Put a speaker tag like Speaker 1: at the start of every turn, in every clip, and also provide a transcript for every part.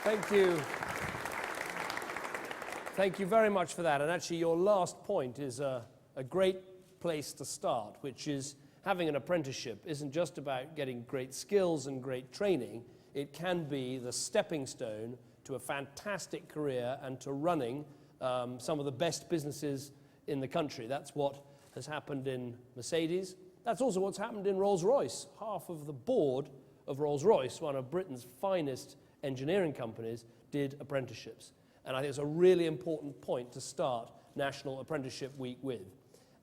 Speaker 1: Thank you. Thank you very much for that. And actually, your last point is a great place to start, which is having an apprenticeship isn't just about getting great skills and great training. It can be the stepping stone to a fantastic career and to running some of the best businesses in the country. That's what has happened in Mercedes. That's also what's happened in Rolls-Royce. Half of the board of Rolls-Royce, one of Britain's finest engineering companies, did apprenticeships. And I think it's a really important point to start National Apprenticeship Week with.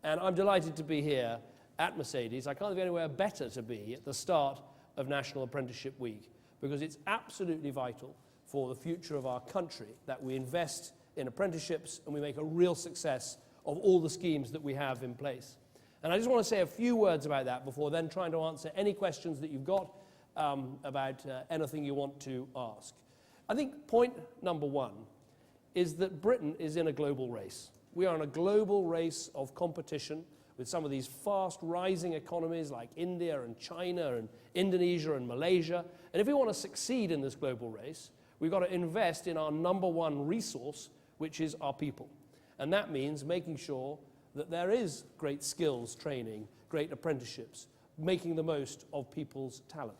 Speaker 1: And I'm delighted to be here at Mercedes. I can't think of anywhere better to be at the start of National Apprenticeship Week, because it's absolutely vital for the future of our country that we invest in apprenticeships and we make a real success of all the schemes that we have in place. And I just want to say a few words about that before then trying to answer any questions that you've got about anything you want to ask. I think point number one is that Britain is in a global race. We are in a global race of competition with some of these fast rising economies like India and China and Indonesia and Malaysia. And if we want to succeed in this global race, we've got to invest in our number one resource, which is our people. And that means making sure that there is great skills training, great apprenticeships, making the most of people's talent.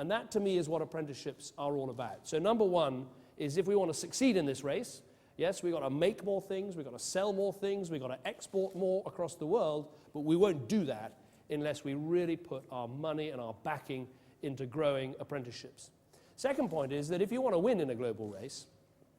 Speaker 1: And that, to me, is what apprenticeships are all about. So number one is if we want to succeed in this race, yes, we've got to make more things, we've got to sell more things, we've got to export more across the world, but we won't do that unless we really put our money and our backing into growing apprenticeships. Second point is that if you want to win in a global race,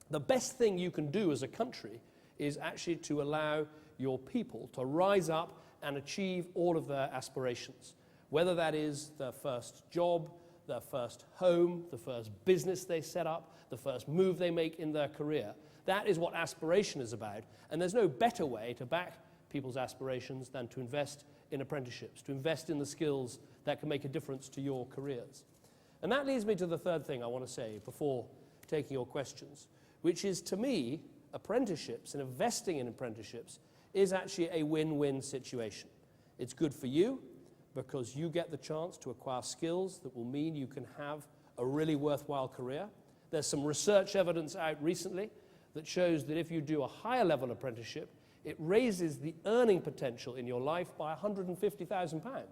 Speaker 1: the best thing you can do as a country is actually to allow your people to rise up and achieve all of their aspirations, whether that is their first job, their first home, the first business they set up, the first move they make in their career. That is what aspiration is about, and there's no better way to back people's aspirations than to invest in apprenticeships, to invest in the skills that can make a difference to your careers. And that leads me to the third thing I want to say before taking your questions, which is, to me, apprenticeships and investing in apprenticeships is actually a win-win situation. It's good for you because you get the chance to acquire skills that will mean you can have a really worthwhile career. There's some research evidence out recently that shows that if you do a higher level apprenticeship, it raises the earning potential in your life by £150,000.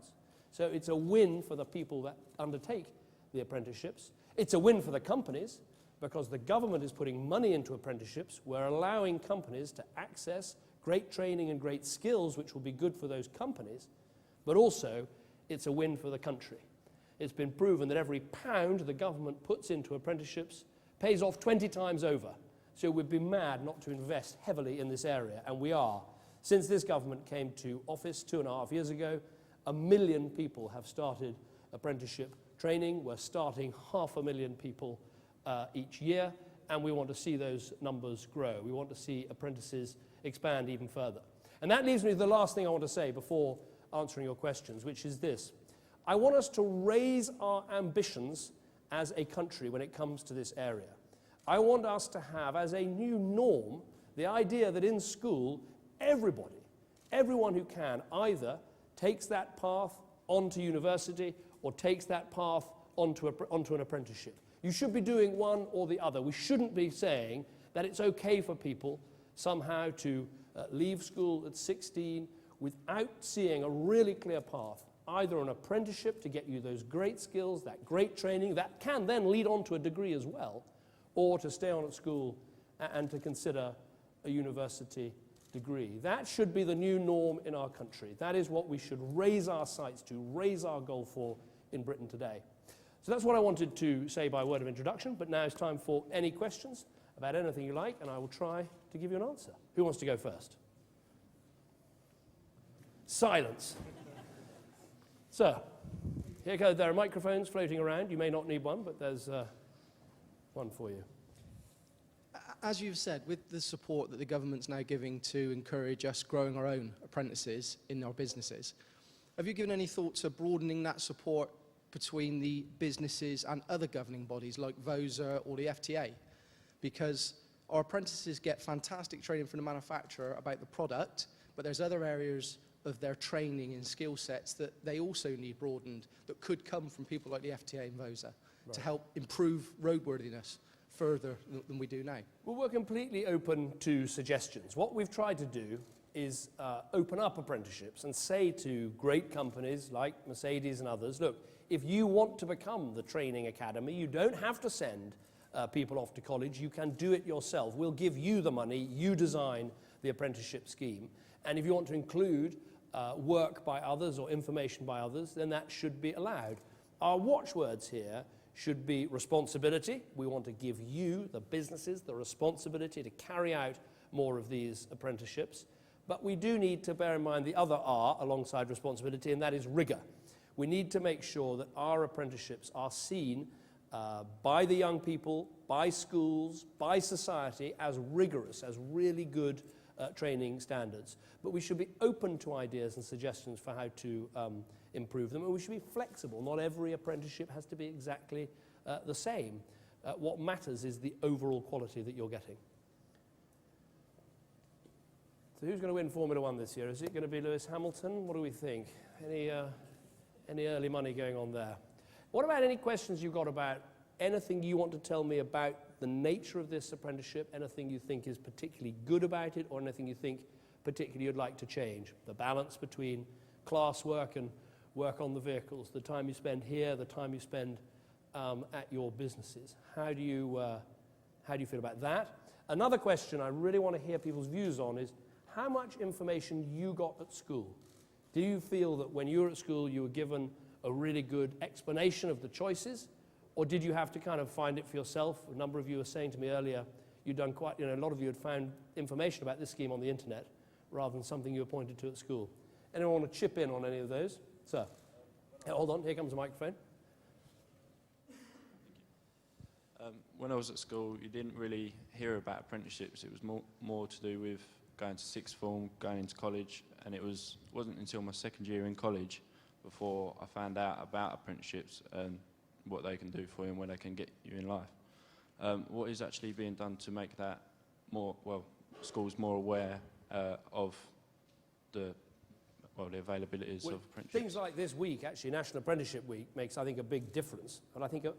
Speaker 1: So it's a win for the people that undertake the apprenticeships. It's a win for the companies because the government is putting money into apprenticeships. We're allowing companies to access great training and great skills, which will be good for those companies, but also it's a win for the country. It's been proven that every pound the government puts into apprenticeships pays off 20 times over. So we'd be mad not to invest heavily in this area, and we are. Since this government came to office 2.5 years ago, 1 million people have started apprenticeship training. We're starting 500,000 people each year, and we want to see those numbers grow. We want to see apprentices expand even further. And that leaves me to the last thing I want to say before answering your questions, which is this. I want us to raise our ambitions as a country when it comes to this area. I want us to have, as a new norm, the idea that in school, everybody, everyone who can, either takes that path onto university or takes that path onto an apprenticeship. You should be doing one or the other. We shouldn't be saying that it's okay for people somehow to leave school at 16 without seeing a really clear path, either an apprenticeship to get you those great skills, that great training, that can then lead on to a degree as well, or to stay on at school and to consider a university degree. That should be the new norm in our country. That is what we should raise our sights to, raise our goal for in Britain today. So that's what I wanted to say by word of introduction, but now it's time for any questions about anything you like, and I will try to give you an answer. Who wants to go first? Silence. Sir, here go. There are microphones floating around. You may not need one, but there's one for you.
Speaker 2: As you've said, with the support that the government's now giving to encourage us growing our own apprentices in our businesses, have you given any thought to broadening that support between the businesses and other governing bodies like VOSA or the FTA? Because our apprentices get fantastic training from the manufacturer about the product, but there's other areas of their training and skill sets that they also need broadened that could come from people like the FTA and VOSA to help improve roadworthiness further than we do now?
Speaker 1: Well, we're completely open to suggestions. What we've tried to do is open up apprenticeships and say to great companies like Mercedes and others, look, if you want to become the training academy, you don't have to send people off to college. You can do it yourself. We'll give you the money. You design the apprenticeship scheme. And if you want to include work by others or information by others, then that should be allowed. Our watchwords here should be responsibility. We want to give you, the businesses, the responsibility to carry out more of these apprenticeships. But we do need to bear in mind the other R alongside responsibility, and that is rigor. We need to make sure that our apprenticeships are seen by the young people, by schools, by society as rigorous, as really good training standards. But we should be open to ideas and suggestions for how to improve them, and we should be flexible. Not every apprenticeship has to be exactly the same. What matters is the overall quality that you're getting. So who's going to win Formula One this year? Is it going to be Lewis Hamilton? What do we think? Any early money going on there? What about any questions you've got about anything you want to tell me about the nature of this apprenticeship, anything you think is particularly good about it, or anything you think particularly you'd like to change? The balance between class work and work on the vehicles, the time you spend here, the time you spend at your businesses. How do you feel about that? Another question I really want to hear people's views on is how much information you got at school. Do you feel that when you were at school you were given a really good explanation of the choices, or did you have to kind of find it for yourself? A number of you were saying to me earlier, you'd done quite, a lot of you had found information about this scheme on the internet rather than something you were pointed to at school. Anyone want to chip in on any of those? Sir? Hold on, here comes the microphone.
Speaker 3: When I was at school, you didn't really hear about apprenticeships. It was more to do with going to sixth form, going into college, and it wasn't until my second year in college before I found out about apprenticeships and what they can do for you and where they can get you in life. What is actually being done to make that schools more aware of the availabilities of apprenticeships?
Speaker 1: Things like this week, actually, National Apprenticeship Week, makes, I think, a big difference.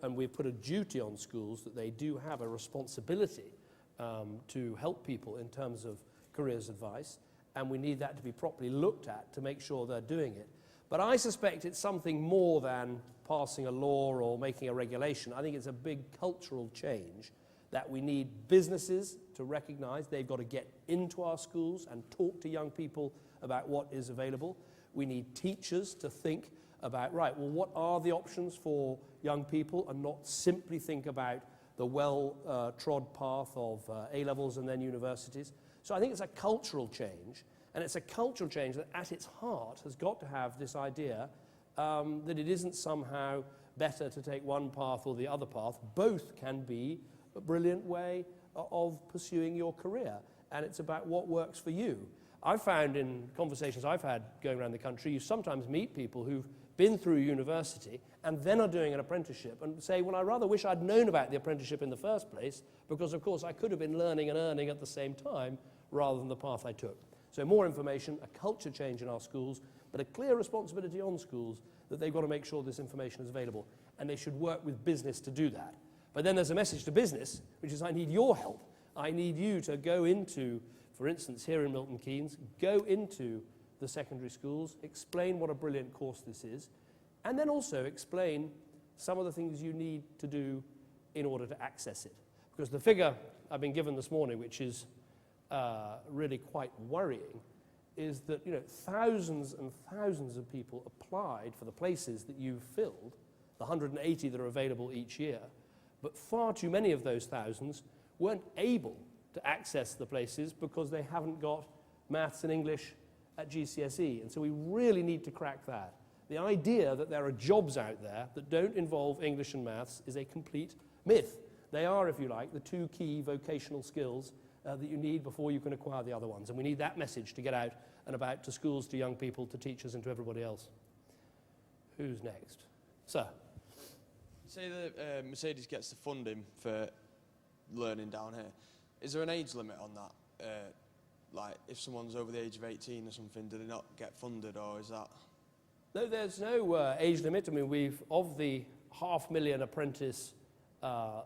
Speaker 1: And we've put a duty on schools that they do have a responsibility to help people in terms of careers advice, and we need that to be properly looked at to make sure they're doing it. But I suspect it's something more than passing a law or making a regulation. I think it's a big cultural change that we need businesses to recognize. They've got to get into our schools and talk to young people about what is available. We need teachers to think about, right, well, what are the options for young people, and not simply think about the well-trod path of A-levels and then universities. So I think it's a cultural change, and it's a cultural change that at its heart has got to have this idea that it isn't somehow better to take one path or the other path. Both can be a brilliant way of pursuing your career, and it's about what works for you. I've found in conversations I've had going around the country, you sometimes meet people who've been through university and then are doing an apprenticeship and say, well, I rather wish I'd known about the apprenticeship in the first place, because of course I could have been learning and earning at the same time rather than the path I took. So more information, a culture change in our schools, but a clear responsibility on schools that they've got to make sure this information is available, and they should work with business to do that. But then there's a message to business, which is I need your help. I need you to go into, for instance, here in Milton Keynes, go into the secondary schools, explain what a brilliant course this is, and then also explain some of the things you need to do in order to access it. Because the figure I've been given this morning, which is really quite worrying, is that thousands and thousands of people applied for the places that you've filled, the 180 that are available each year, but far too many of those thousands weren't able to access the places because they haven't got maths and English at GCSE. And so we really need to crack that. The idea that there are jobs out there that don't involve English and maths is a complete myth. They are, if you like, the two key vocational skills that you need before you can acquire the other ones. And we need that message to get out and about to schools, to young people, to teachers, and to everybody else. Who's next? Sir.
Speaker 4: Say that Mercedes gets the funding for learning down here. Is there an age limit on that? Like, if someone's over the age of 18 or something, do they not get funded, or is that?
Speaker 1: No, there's no age limit. I mean, of the 500,000 apprentice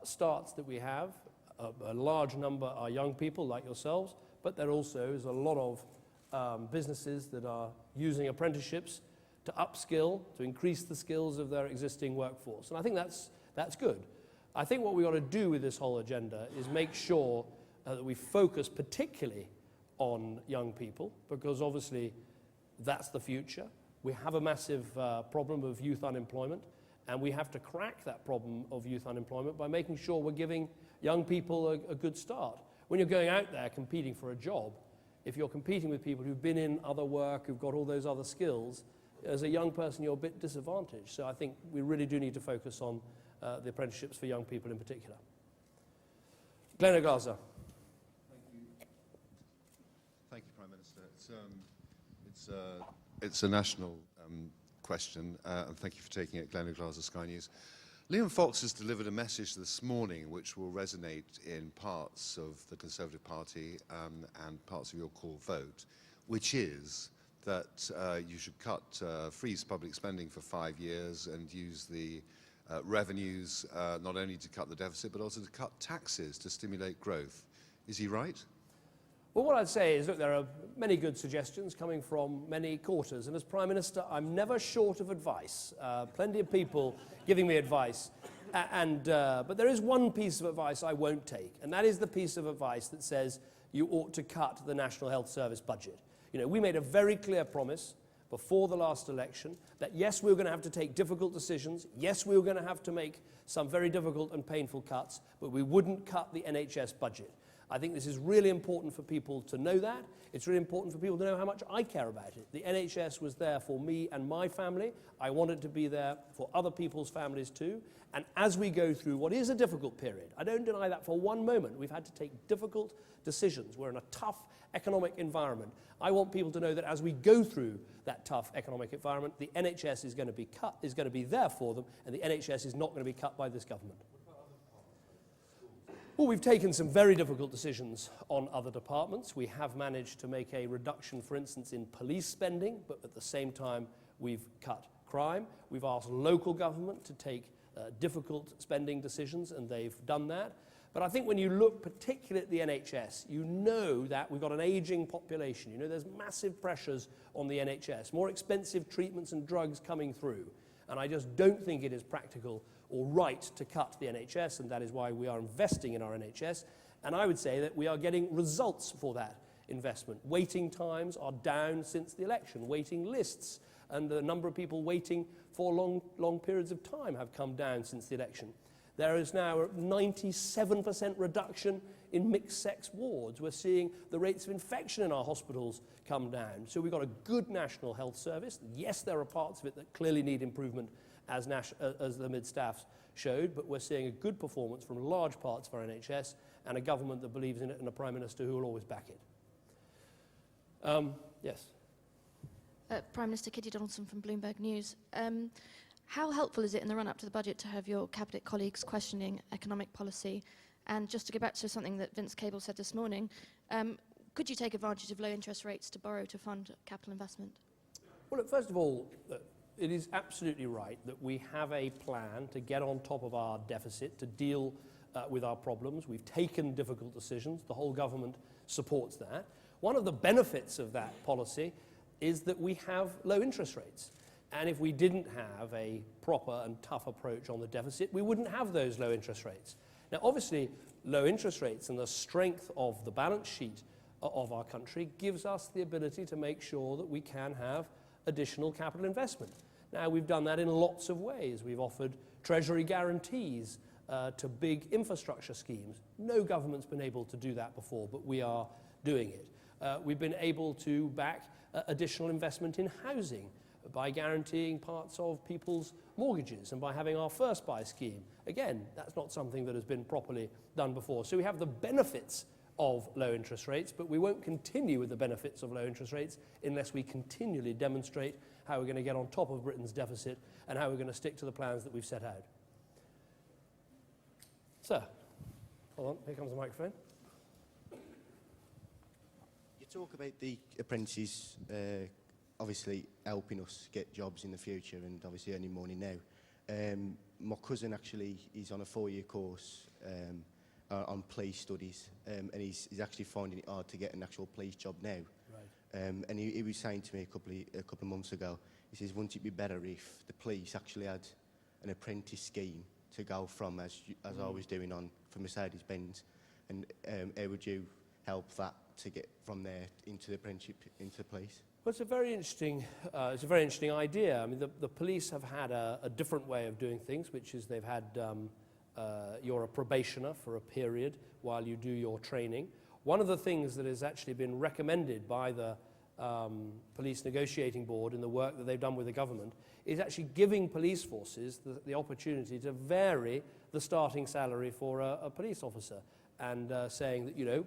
Speaker 1: starts that we have. A large number are young people like yourselves, but there also is a lot of businesses that are using apprenticeships to upskill, to increase the skills of their existing workforce. And I think that's good. I think what we've got to do with this whole agenda is make sure that we focus particularly on young people, because obviously that's the future. We have a massive problem of youth unemployment, and we have to crack that problem of youth unemployment by making sure we're giving young people a good start. When you're going out there competing for a job, if you're competing with people who've been in other work, who've got all those other skills, as a young person you're a bit disadvantaged. So I think we really do need to focus on the apprenticeships for young people in particular. Glenn O'Glaser.
Speaker 5: Thank you, Prime Minister. It's a national question, and thank you for taking it, Glenn O'Glaser, Sky News. Liam Fox has delivered a message this morning which will resonate in parts of the Conservative Party and parts of your core vote, which is that you should freeze public spending for 5 years and use the revenues not only to cut the deficit but also to cut taxes to stimulate growth. Is he right?
Speaker 1: Well, what I'd say is, look, there are many good suggestions coming from many quarters, and as Prime Minister, I'm never short of advice. Plenty of people giving me advice, but there is one piece of advice I won't take, and that is the piece of advice that says you ought to cut the National Health Service budget. You know, we made a very clear promise before the last election that yes, we were going to have to take difficult decisions, yes, we were going to have to make some very difficult and painful cuts, but we wouldn't cut the NHS budget. I think this is really important for people to know that. It's really important for people to know how much I care about it. The NHS was there for me and my family. I want it to be there for other people's families too. And as we go through what is a difficult period, I don't deny that for one moment, we've had to take difficult decisions. We're in a tough economic environment. I want people to know that as we go through that tough economic environment, the NHS is going to be there for them, and the NHS is not going to be cut by this government. Well, we've taken some very difficult decisions on other departments. We have managed to make a reduction, for instance, in police spending, but at the same time, we've cut crime. We've asked local government to take difficult spending decisions, and they've done that. But I think when you look particularly at the NHS, you know that we've got an ageing population. You know there's massive pressures on the NHS, more expensive treatments and drugs coming through. And I just don't think it is practical or right to cut the NHS, and that is why we are investing in our NHS. And I would say that we are getting results for that investment. Waiting times are down since the election. Waiting lists and the number of people waiting for long periods of time have come down since the election. There is now a 97% reduction in mixed-sex wards. We're seeing the rates of infection in our hospitals come down. So we've got a good national health service. Yes, there are parts of it that clearly need improvement, as the mid-staffs showed, but we're seeing a good performance from large parts of our NHS and a government that believes in it and a Prime Minister who will always back it. Yes.
Speaker 6: Prime Minister Kitty Donaldson from Bloomberg News. How helpful is it in the run-up to the budget to have your cabinet colleagues questioning economic policy? And just to go back to something that Vince Cable said this morning, could you take advantage of low interest rates to borrow to fund capital investment?
Speaker 1: Well, look, first of all, it is absolutely right that we have a plan to get on top of our deficit, to deal with our problems. We've taken difficult decisions. The whole government supports that. One of the benefits of that policy is that we have low interest rates. And if we didn't have a proper and tough approach on the deficit, we wouldn't have those low interest rates. Now, obviously, low interest rates and the strength of the balance sheet of our country gives us the ability to make sure that we can have additional capital investment. Now, we've done that in lots of ways. We've offered treasury guarantees to big infrastructure schemes. No government's been able to do that before, but we are doing it. We've been able to back additional investment in housing by guaranteeing parts of people's mortgages and by having our First Buy scheme. Again, that's not something that has been properly done before. So we have the benefits of low interest rates, but we won't continue with the benefits of low interest rates unless we continually demonstrate how we're going to get on top of Britain's deficit and how we're going to stick to the plans that we've set out. Sir, hold on, here comes the microphone.
Speaker 7: You talk about the apprentices obviously helping us get jobs in the future and obviously earning money now. My cousin actually is on a 4-year course on police studies, and he's actually finding it hard to get an actual police job now.
Speaker 1: Right.
Speaker 7: And he was saying to me a couple of months ago, he says, wouldn't it be better if the police actually had an apprentice scheme to go from, as I was doing for Mercedes-Benz, and how would you help that to get from there into the apprenticeship into the police?
Speaker 1: Well, it's a very interesting idea. I mean, the police have had a different way of doing things, which is they've had you're a probationer for a period while you do your training. One of the things that has actually been recommended by the Police Negotiating Board in the work that they've done with the government is actually giving police forces the opportunity to vary the starting salary for a police officer, and saying that, you know,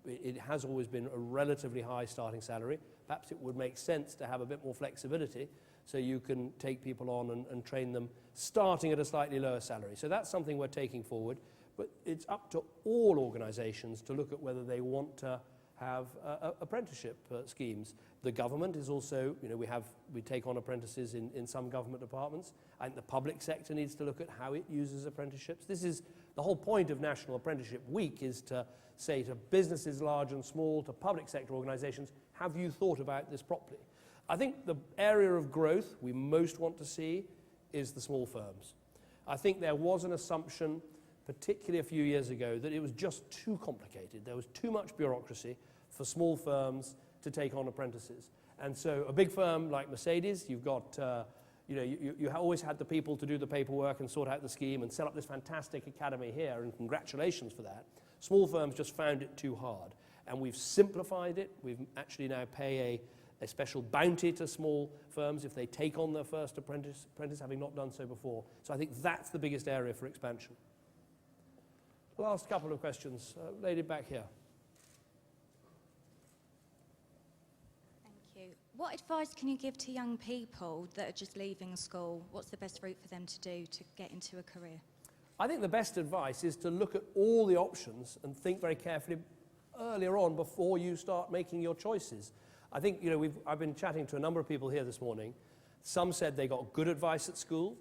Speaker 1: it has always been a relatively high starting salary. Perhaps it would make sense to have a bit more flexibility so you can take people on and train them starting at a slightly lower salary. So that's something we're taking forward, but it's up to all organisations to look at whether they want to have apprenticeship schemes. The government is also, you know, we take on apprentices in some government departments. I think the public sector needs to look at how it uses apprenticeships. This is the whole point of National Apprenticeship Week, is to say to businesses large and small, to public sector organisations, have you thought about this properly? I think the area of growth we most want to see is the small firms. I think there was an assumption, particularly a few years ago, that it was just too complicated. There was too much bureaucracy for small firms to take on apprentices. And so a big firm like Mercedes, you've got, you always had the people to do the paperwork and sort out the scheme and set up this fantastic academy here, and congratulations for that. Small firms just found it too hard. And we've simplified it. We've actually now pay a special bounty to small firms if they take on their first apprentice, having not done so before. So I think that's the biggest area for expansion. Last couple of questions. Lady back here.
Speaker 8: Thank you. What advice can you give to young people that are just leaving school? What's the best route for them to do to get into a career?
Speaker 1: I think the best advice is to look at all the options and think very carefully earlier on before you start making your choices. I think, you know, I've been chatting to a number of people here this morning. Some said they got good advice at school.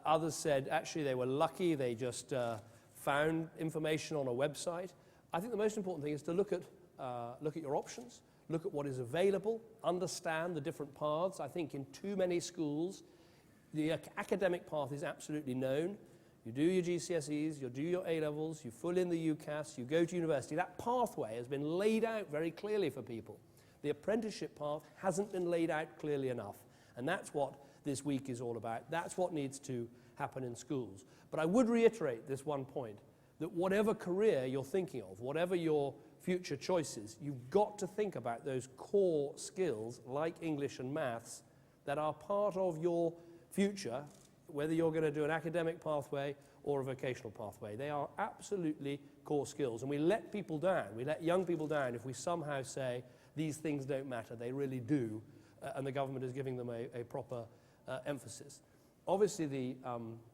Speaker 1: Others said actually they were lucky, they just found information on a website. I think the most important thing is to look at your options, look at what is available, understand the different paths. I think in too many schools, the academic path is absolutely known. You do your GCSEs, you do your A-levels, you fill in the UCAS, you go to university. That pathway has been laid out very clearly for people. The apprenticeship path hasn't been laid out clearly enough. And that's what this week is all about. That's what needs to happen in schools. But I would reiterate this one point, that whatever career you're thinking of, whatever your future choices, you've got to think about those core skills like English and maths that are part of your future, whether you're going to do an academic pathway or a vocational pathway. They are absolutely core skills. And we let people down, we let young people down if we somehow say these things don't matter. They really do, and the government is giving them a proper emphasis. Obviously,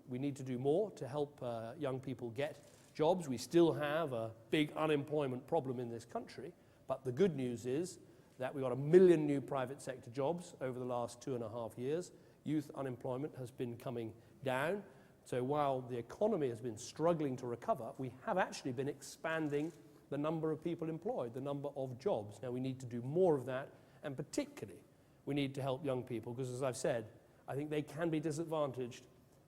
Speaker 1: we need to do more to help young people get jobs. We still have a big unemployment problem in this country, but the good news is that we got 1 million new private sector jobs over the last 2.5 years. Youth unemployment has been coming down. So while the economy has been struggling to recover, we have actually been expanding the number of people employed, the number of jobs. Now we need to do more of that, and particularly we need to help young people, because as I've said, I think they can be disadvantaged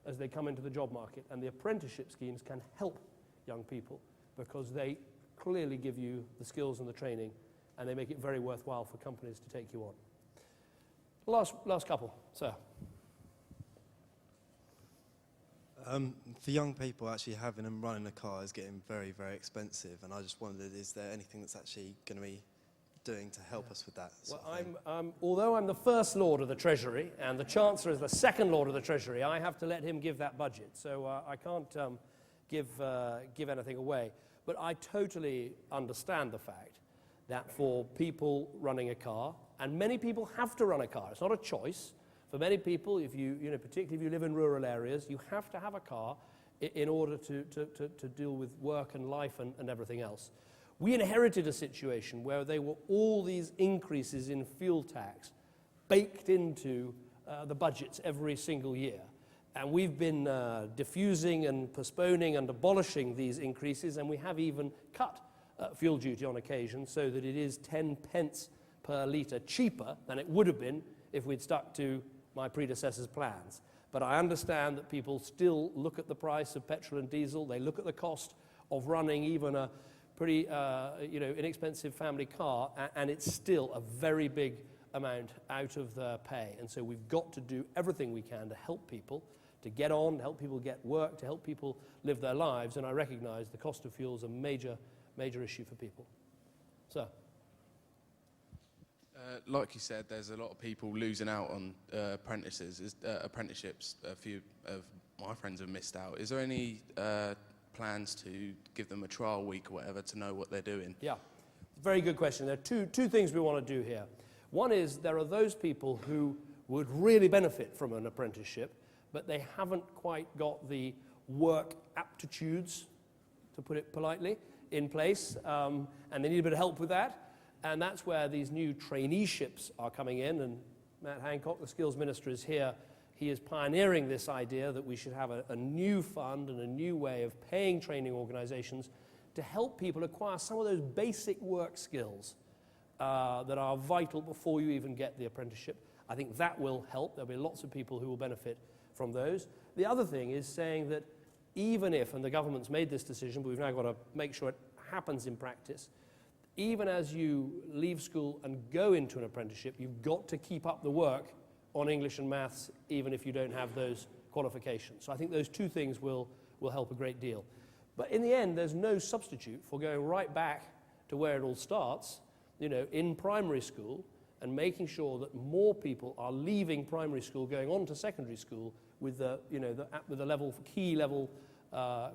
Speaker 1: as they come into the job market, and the apprenticeship schemes can help young people because they clearly give you the skills and the training, and they make it very worthwhile for companies to take you on. Last couple, sir.
Speaker 9: For young people, actually having and running a car is getting very, very expensive, and I just wondered, is there anything that's actually going to be doing to help us with that?
Speaker 1: Well, although I'm the first Lord of the Treasury and the Chancellor is the second Lord of the Treasury, I have to let him give that budget, so I can't give anything away. But I totally understand the fact that for people running a car, and many people have to run a car, it's not a choice. For many people, particularly if you live in rural areas, you have to have a car in order to deal with work and life and everything else. We inherited a situation where there were all these increases in fuel tax baked into the budgets every single year. And we've been diffusing and postponing and abolishing these increases, and we have even cut fuel duty on occasion so that it is 10 pence per litre cheaper than it would have been if we'd stuck to my predecessor's plans. But I understand that people still look at the price of petrol and diesel, they look at the cost of running even a pretty inexpensive family car, and it's still a very big amount out of their pay. And so we've got to do everything we can to help people to get on, to help people get work, to help people live their lives, and I recognise the cost of fuel is a major issue for people. Sir?
Speaker 10: Like you said, there's a lot of people losing out on apprenticeships. A few of my friends have missed out. Is there any plans to give them a trial week or whatever to know what they're doing?
Speaker 1: Yeah, very good question. There are two things we want to do here. One is there are those people who would really benefit from an apprenticeship, but they haven't quite got the work aptitudes, to put it politely, in place, and they need a bit of help with that. And that's where these new traineeships are coming in, and Matt Hancock, the Skills Minister, is here. He is pioneering this idea that we should have a new fund and a new way of paying training organisations to help people acquire some of those basic work skills that are vital before you even get the apprenticeship. I think that will help. There'll be lots of people who will benefit from those. The other thing is saying that even if, and the government's made this decision, but we've now got to make sure it happens in practice, even as you leave school and go into an apprenticeship, you've got to keep up the work on English and maths, even if you don't have those qualifications. So I think those two things will help a great deal. But in the end, there's no substitute for going right back to where it all starts, in primary school, and making sure that more people are leaving primary school, going on to secondary school with the key level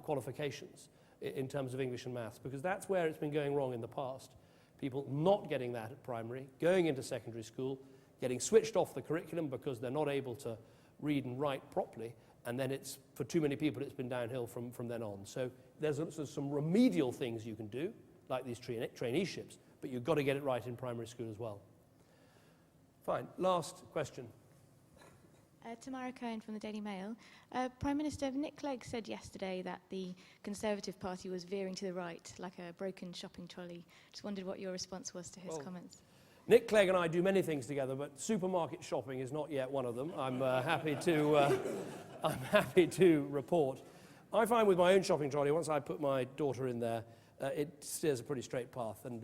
Speaker 1: qualifications in terms of English and maths, because that's where it's been going wrong in the past. People not getting that at primary, going into secondary school, getting switched off the curriculum because they're not able to read and write properly, and then it's, for too many people, it's been downhill from then on. So there's some remedial things you can do, like these traineeships, but you've got to get it right in primary school as well. Fine, last question.
Speaker 6: Tamara Cohen from the Daily Mail. Prime Minister Nick Clegg said yesterday that the Conservative Party was veering to the right, like a broken shopping trolley. Just wondered what your response was to his comments.
Speaker 1: Nick Clegg and I do many things together, but supermarket shopping is not yet one of them. I'm happy to report. I find with my own shopping trolley, once I put my daughter in there, it steers a pretty straight path, and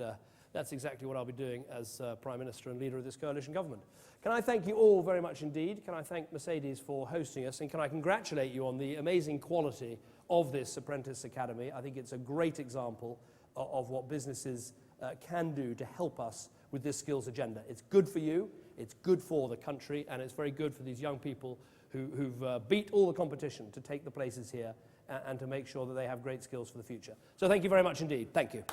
Speaker 1: that's exactly what I'll be doing as Prime Minister and leader of this coalition government. Can I thank you all very much indeed? Can I thank Mercedes for hosting us, and can I congratulate you on the amazing quality of this Apprentice Academy? I think it's a great example of what businesses can do to help us with this skills agenda. It's good for you, it's good for the country, and it's very good for these young people who've beat all the competition to take the places here and to make sure that they have great skills for the future. So thank you very much indeed. Thank you.